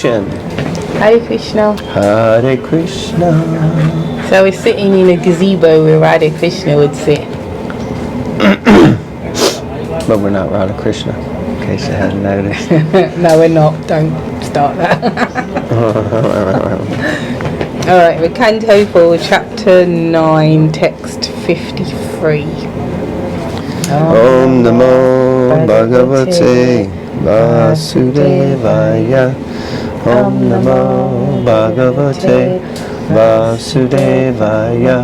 introduction. Hare Krishna. Hare Krishna. So we're sitting in a gazebo where Radha Krishna would sit. But we're not Radha Krishna, in case you hadn't noticed. No, we're not. Don't start that. Alright, we're Canto 4, Chapter 9, Text 53. Om Namo Bhagavate Vasudevaya. Om Namo Bhagavate Vasudevaya.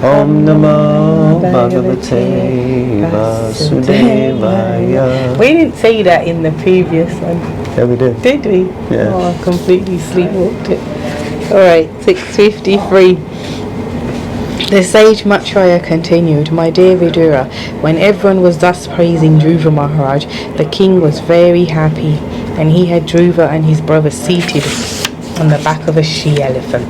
Om Namo Bhagavate Vasudevaya. We didn't say that in the previous one. Yeah, we did. Did we? Yeah. Oh, I completely sleepwalked it. Alright, 653. The sage Maitreya continued, My dear Vidura, when everyone was thus praising Dhruva Maharaj, the king was very happy, and he had Dhruva and his brother seated on the back of a she-elephant.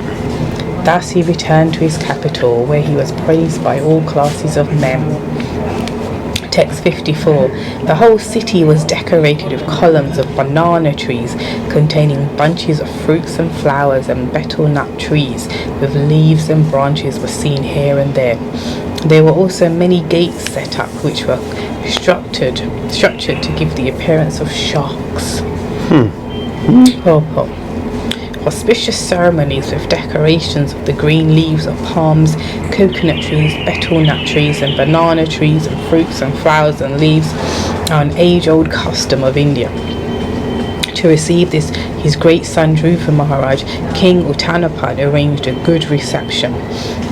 Thus he returned to his capital, where he was praised by all classes of men. Text 54. The whole city was decorated with columns of banana trees containing bunches of fruits and flowers, and betel nut trees with leaves and branches were seen here and there. There were also many gates set up which were structured to give the appearance of sharks. Auspicious ceremonies with decorations of the green leaves of palms, coconut trees, betel nut trees, and banana trees, and fruits and flowers and leaves are an age-old custom of India. To receive this, his great son Dhruva Maharaj, King Uttanapad, arranged a good reception,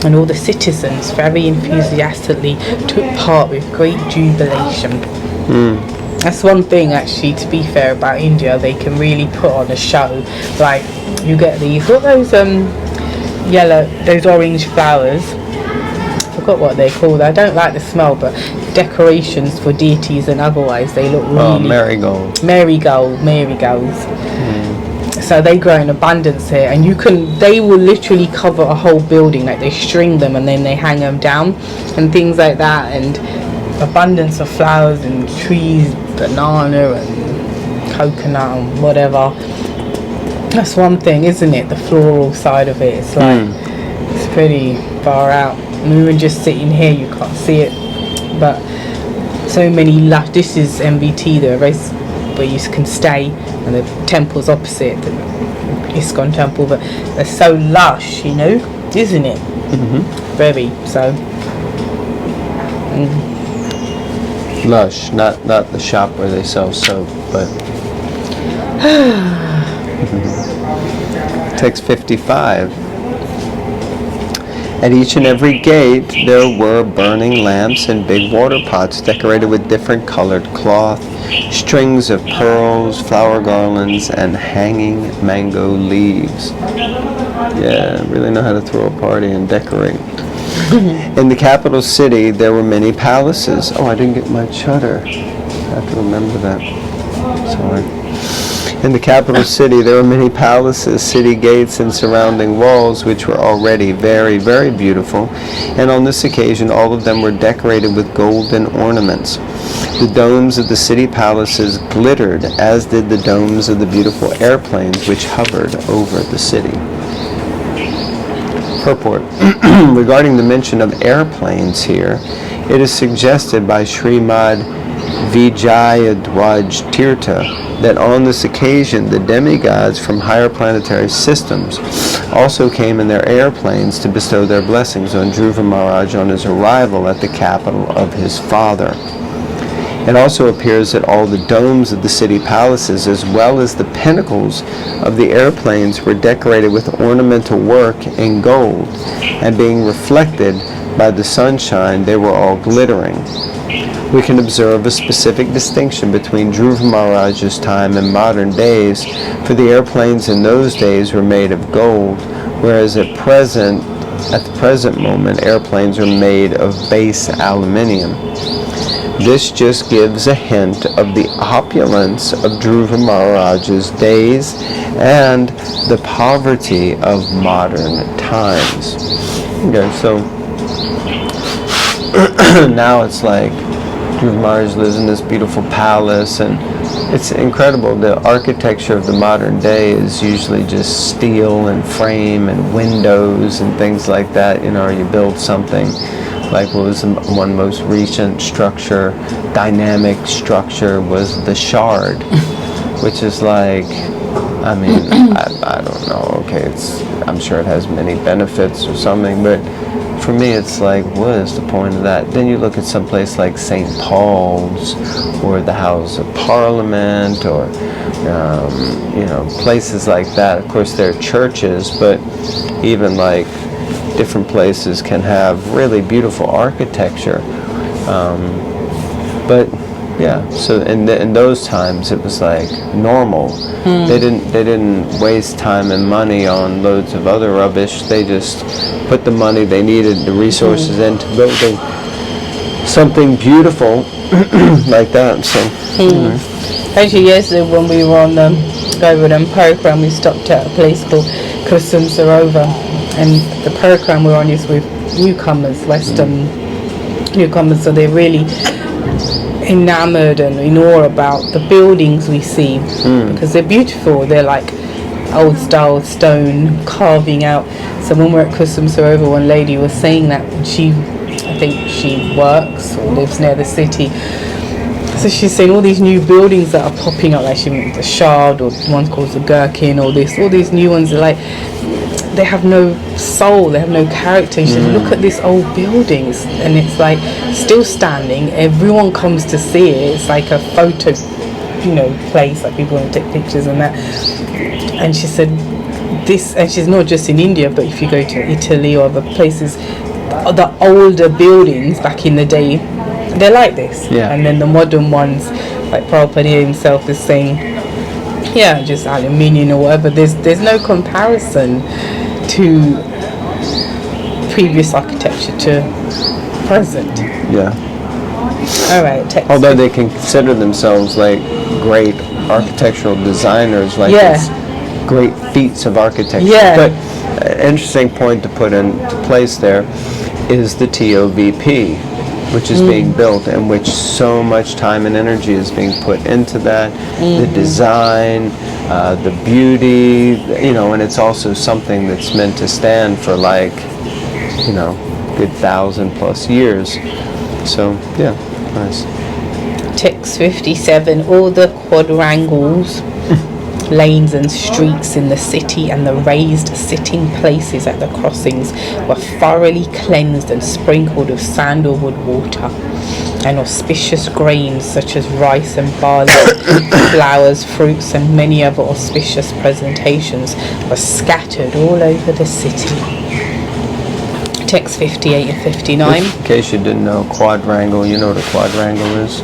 and all the citizens very enthusiastically took part with great jubilation. That's one thing, actually, to be fair, about India. They can really put on a show. Like, you get these, what are those those orange flowers, I forgot what they're called. I don't like the smell, but decorations for deities and otherwise, they look really... marigolds. Marigolds. So they grow in abundance here, and they will literally cover a whole building. Like, they string them and then they hang them down and things like that, and abundance of flowers and trees, banana and coconut and whatever. That's one thing, isn't it? The floral side of it. It's like it's pretty far out. And we were just sitting here, you can't see it, but so many lush. This is MVT, the race where you can stay, and the temple's opposite, the ISKCON temple. But they're so lush, isn't it? Very so. Lush, not the shop where they sell soap, but Text 55. At each and every gate there were burning lamps and big water pots decorated with different colored cloth, strings of pearls, flower garlands, and hanging mango leaves. Yeah, really know how to throw a party and decorate. In the capital city, there were many palaces. Oh, I didn't get my shutter. I have to remember that. Sorry. In the capital city, there were many palaces, city gates, and surrounding walls, which were already very, very beautiful. And on this occasion, all of them were decorated with golden ornaments. The domes of the city palaces glittered, as did the domes of the beautiful airplanes which hovered over the city. Purport. Regarding the mention of airplanes here, it is suggested by Srimad Vijayadwaj Tirtha that on this occasion the demigods from higher planetary systems also came in their airplanes to bestow their blessings on Dhruva Maharaj on his arrival at the capital of his father. It also appears that all the domes of the city palaces, as well as the pinnacles of the airplanes, were decorated with ornamental work in gold, and being reflected by the sunshine, they were all glittering. We can observe a specific distinction between Dhruva Maharaj's time and modern days, for the airplanes in those days were made of gold, whereas at the present moment, airplanes are made of base aluminium. This just gives a hint of the opulence of Dhruva Maharaj's days and the poverty of modern times. Okay, so now it's like Dhruva Maharaj lives in this beautiful palace, and It's incredible. The architecture of the modern day is usually just steel and frame and windows and things like that. You build something like what was one most recent structure, dynamic structure, was the Shard, which is like, I don't know. Okay, I'm sure it has many benefits or something, but for me, it's like, what is the point of that? Then you look at some place like St. Paul's or the House of Parliament or, places like that. Of course, they're churches, but even like different places can have really beautiful architecture. But yeah, so in those times it was like normal. They didn't waste time and money on loads of other rubbish. They just put the money they needed, the resources into building something beautiful like that. So actually, yesterday when we were on the Bhagavatam program, we stopped at a place called Kusum Sarova, and the program we're on is with newcomers, Western newcomers, so they're really enamored and in awe about the buildings we see because they're beautiful. They're like old style stone carving out. So when we're at Kusum Sarova, one lady was saying that I think she works or lives near the city. So she's saying all these new buildings that are popping up, like the Shard, or one's called the Gherkin, all these new ones are like, they have no soul, they have no character. You should look at these old buildings and it's like still standing, everyone comes to see it. It's like a photo place, like people want to take pictures and that. And she said this, and she's not just in India, but if you go to Italy or other places, the older buildings back in the day, they're like this. And then the modern ones, like Prabhupada himself is saying, just aluminium or whatever, there's no comparison to previous architecture to present. Alright, although they can consider themselves like great architectural designers, like it's great feats of architecture. But an interesting point to put into place there is the TOVP, which is being built, and which so much time and energy is being put into that, the design, the beauty, and it's also something that's meant to stand for like, good 1,000+ years. So, nice. Text 57, all the quadrangles, lanes and streets in the city and the raised sitting places at the crossings were thoroughly cleansed and sprinkled with sandalwood water, and auspicious grains such as rice and barley, flowers, fruits and many other auspicious presentations were scattered all over the city. Text 58 and 59. In case you didn't know, quadrangle, you know what a quadrangle is?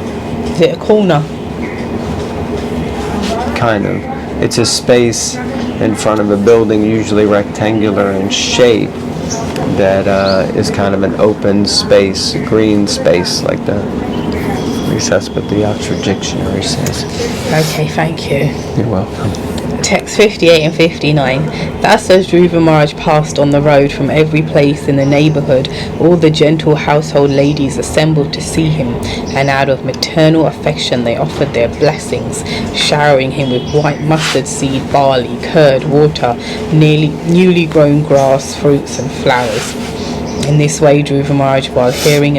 Is it a corner? Kind of. It's a space in front of a building, usually rectangular in shape, that is kind of an open space, green space like that. At least that's what the Oxford Dictionary says. Okay, thank you. You're welcome. Text 58 and 59. Thus as Dhruva Maharaj passed on the road from every place in the neighbourhood, all the gentle household ladies assembled to see him, and out of maternal affection they offered their blessings, showering him with white mustard seed, barley, curd, water, newly grown grass, fruits and flowers. In this way Dhruva Maharaj, while hearing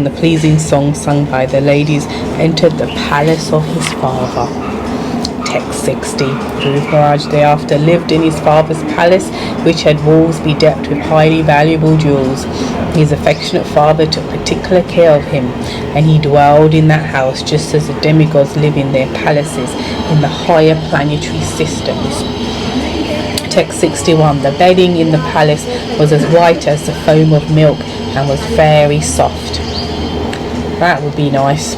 the pleasing song sung by the ladies, entered the palace of his father. Text 60. Dhruva Maharaj thereafter lived in his father's palace, which had walls bedecked with highly valuable jewels. His affectionate father took particular care of him, and he dwelled in that house just as the demigods live in their palaces in the higher planetary systems. Text 61. The bedding in the palace was as white as the foam of milk and was very soft. That would be nice.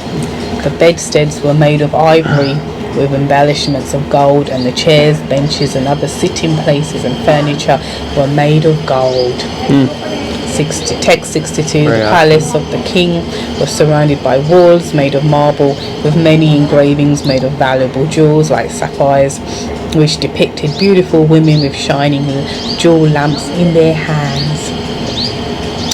The bedsteads were made of ivory with embellishments of gold, and the chairs, benches and other sitting places and furniture were made of gold. Text 62. The palace of the king was surrounded by walls made of marble with many engravings made of valuable jewels like sapphires, which depicted beautiful women with shining jewel lamps in their hands.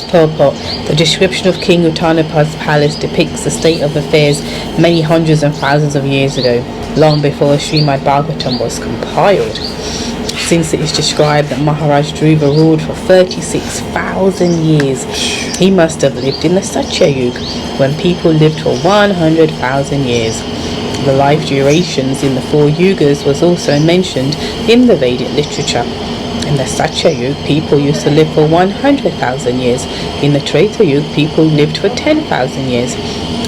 Purport. The description of King Uttanapad's palace depicts the state of affairs many hundreds and thousands of years ago, long before Srimad Bhagavatam was compiled. Since it is described that Maharaj Dhruva ruled for 36,000 years, he must have lived in the Satya Yuga, when people lived for 100,000 years. The life durations in the 4 yugas was also mentioned in the Vedic literature. In the Satya Yuga, people used to live for 100,000 years. In the Treta Yuga, people lived for 10,000 years.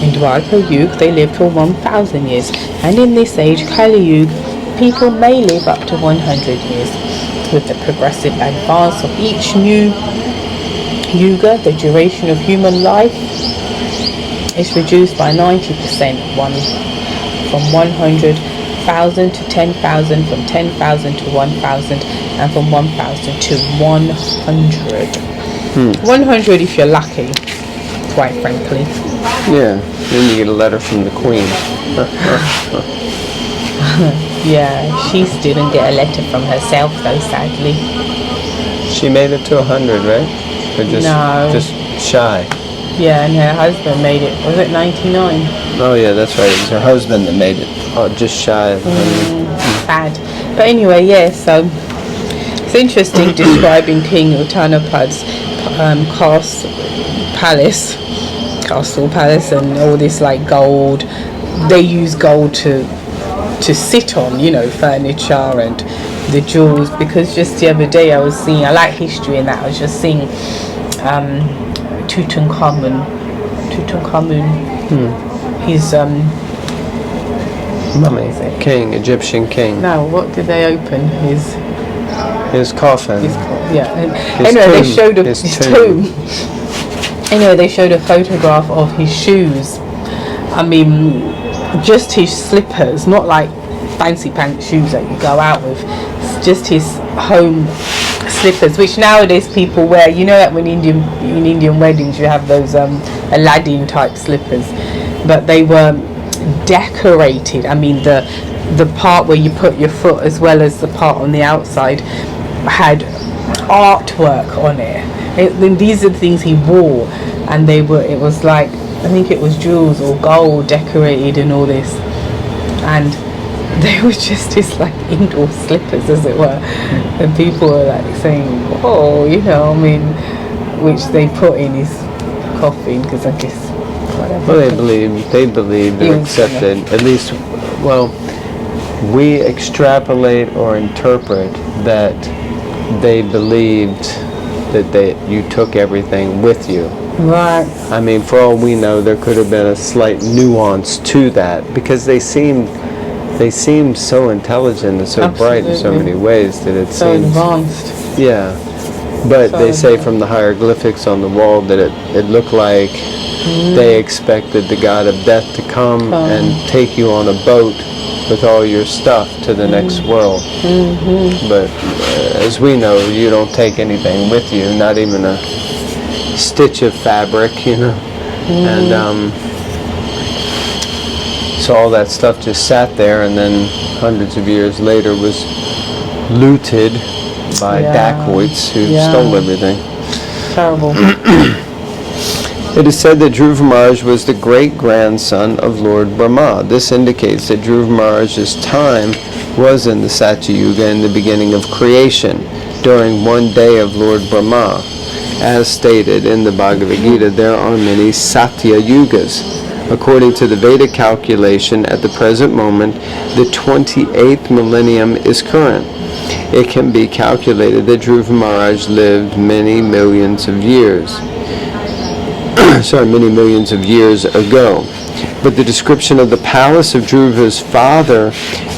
In Dwapara Yuga, they lived for 1,000 years. And in this age, Kali Yuga, people may live up to 100 years. With the progressive advance of each new yuga, the duration of human life is reduced by 90%, from 100,000 to 10,000, from 10,000 to 1,000, and from 1,000 to 100. 100 if you're lucky, quite frankly. Yeah, then you get a letter from the Queen. Yeah, she didn't get a letter from herself though, sadly. She made it to 100, right? Or just shy? Yeah, and her husband made it. Was it 99? Oh yeah, that's right. It was her husband that made it. Oh, just shy of 100. Sad. But anyway, yeah, so it's interesting describing King Uttanapad's castle palace and all this like gold. They use gold to sit on, furniture and the jewels, because just the other day I like history and that, I was just seeing Tutankhamun, his mummy, king, Egyptian king. No, what did they open? His coffin. They showed his tomb. Anyway, they showed a photograph of his shoes. I mean, just his slippers, not like fancy pants shoes that you go out with. It's just his home slippers, which nowadays people wear. You know that when in Indian weddings you have those Aladdin type slippers, but they were decorated. I mean, the part where you put your foot as well as the part on the outside had artwork on it. These are the things he wore, and it was like, I think it was jewels or gold decorated and all this, and they were just his like indoor slippers, as it were, and people were like saying, oh, which they put in his coffin, because I guess whatever. Well, they believed and accepted, at least, well, we extrapolate or interpret that they believed that you took everything with you. Right. I mean, for all we know, there could have been a slight nuance to that, because they seemed so intelligent and so bright in so many ways that it so seems advanced. Yeah, but they say from the hieroglyphics on the wall that it looked like they expected the god of death to come and take you on a boat with all your stuff to the next world. But as we know, you don't take anything with you, not even a stitch of fabric, and so all that stuff just sat there, and then hundreds of years later was looted by dacoits who stole everything. Terrible. It is said that Dhruva Maharaj was the great-grandson of Lord Brahma. This indicates that Dhruva Maharaj's time was in the Satya Yuga in the beginning of creation, during one day of Lord Brahma. As stated in the Bhagavad Gita, there are many Satya Yugas. According to the Vedic calculation, at the present moment, the 28th millennium is current. It can be calculated that Dhruva Maharaj lived many millions of years. Many millions of years ago. But the description of the palace of Dhruva's father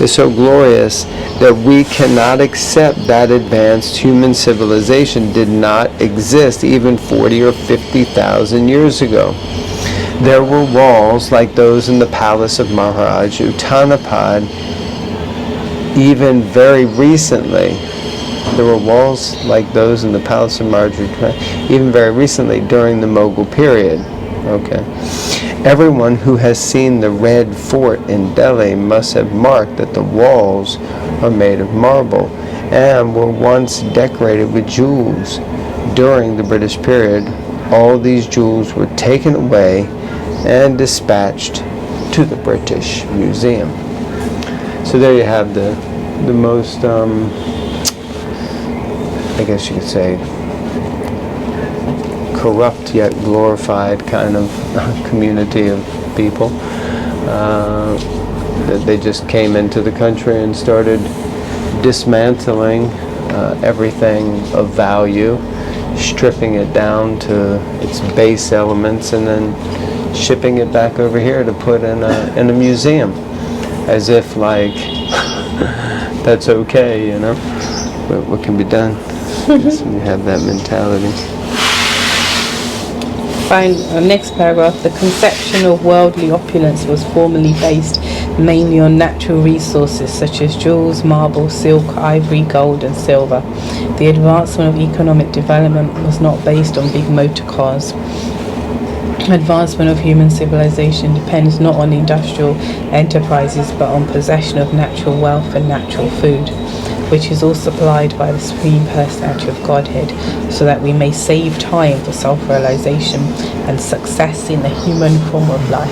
is so glorious that we cannot accept that advanced human civilization did not exist even 40 or 50,000 years ago. There were walls like those in the palace of Maharaj Uttanapad even very recently. There were walls like those in the palace of Maharaj Uttanapad even very recently during the Mughal period. Okay. Everyone who has seen the Red Fort in Delhi must have marked that the walls are made of marble and were once decorated with jewels during the British period all these jewels were taken away and dispatched to the British Museum. So there you have the most, I guess you could say, corrupt yet glorified kind of community of people. That they just came into the country and started dismantling everything of value, stripping it down to its base elements, and then shipping it back over here to put in a museum, as if like that's okay, you know. What can be done? Guess when you have that mentality. Fine. Next paragraph. The conception of worldly opulence was formerly based mainly on natural resources such as jewels, marble, silk, ivory, gold and silver. The advancement of economic development was not based on big motor cars. Advancement of human civilization depends not on industrial enterprises but on possession of natural wealth and natural food, which is all supplied by the Supreme Personality of Godhead, so that we may save time for self-realization and success in the human form of life.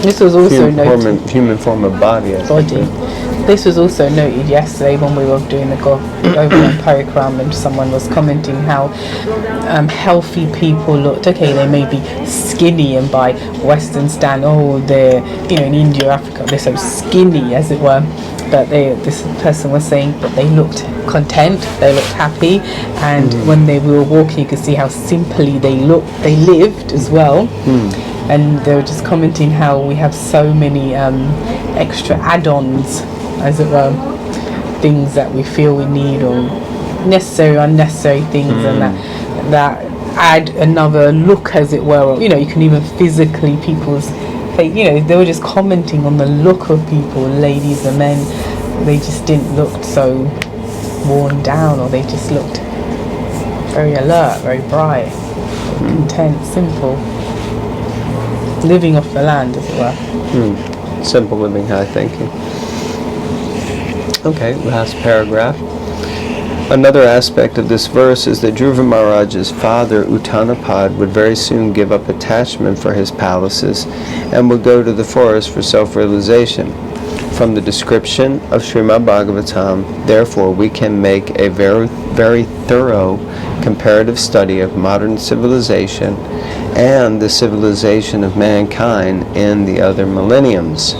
This was also noted. Human form of body. This was also noted yesterday when we were doing the Govardhan Parikram, and someone was commenting how healthy people looked. Okay, they may be skinny, and by Western standard, they're, in India, Africa, they're so skinny, as it were. But this person was saying that they looked content, they looked happy, and when we were walking, you could see how simply they lived as well. And they were just commenting how we have so many extra add-ons, as it were, things that we feel we need, or necessary, unnecessary things, and that add another look, as it were. Or, you can even physically people's face. They were just commenting on the look of people, ladies and men. They just didn't look so worn down, or they just looked very alert, very bright, content, simple. Living off the land, as it were. Simple living, high thinking. Okay, last paragraph. Another aspect of this verse is that Dhruva Maharaj's father, Uttanapad, would very soon give up attachment for his palaces and would go to the forest for self-realization. From the description of Srimad Bhagavatam, therefore, we can make a very, very thorough comparative study of modern civilization and the civilization of mankind in the other millenniums,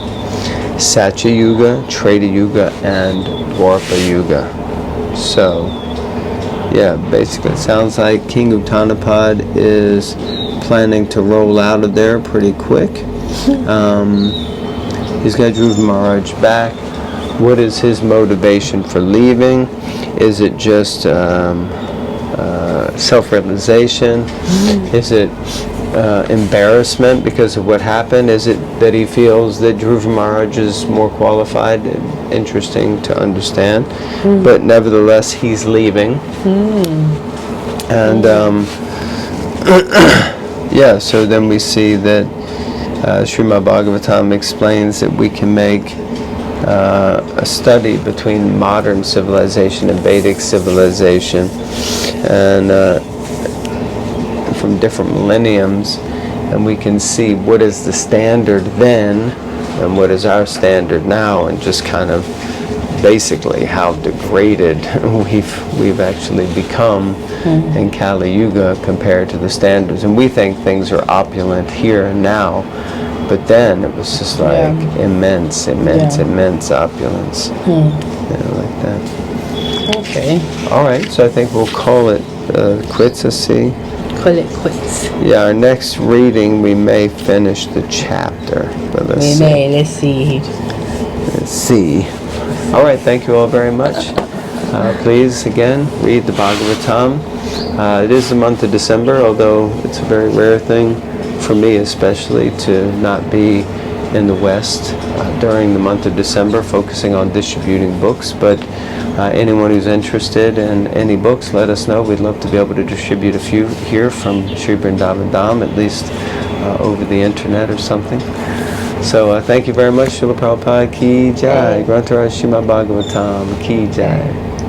Satya Yuga, Treta Yuga, and Dwapara Yuga. So, yeah, basically it sounds like King Uttanapad is planning to roll out of there pretty quick. He's got Dhruva Maharaj back. What is his motivation for leaving? Is it just self-realization? Is it embarrassment because of what happened? Is it that he feels that Dhruva Maharaj is more qualified? Interesting to understand. But nevertheless, he's leaving. And yeah, so then we see that Srimad Bhagavatam explains that we can make a study between modern civilization and Vedic civilization, and from different millenniums, and we can see what is the standard then and what is our standard now, and just kind of basically how degraded we've actually become in Kali Yuga compared to the standards. And we think things are opulent here and now, but then it was just like immense opulence. Like that. Okay. All right, so I think we'll call it quits. Let's see. Call it quits. Yeah, our next reading we may finish the chapter, but let's see. Let's see. All right, thank you all very much. Please, again, read the Bhagavatam. It is the month of December, although it's a very rare thing for me especially to not be in the West during the month of December, focusing on distributing books. But anyone who's interested in any books, let us know. We'd love to be able to distribute a few here from Sri Vrindavan Dham, at least over the internet or something. So thank you very much. Srila Prabhupada Ki Jai. Grantaraj Srimad Bhagavatam Ki Jai.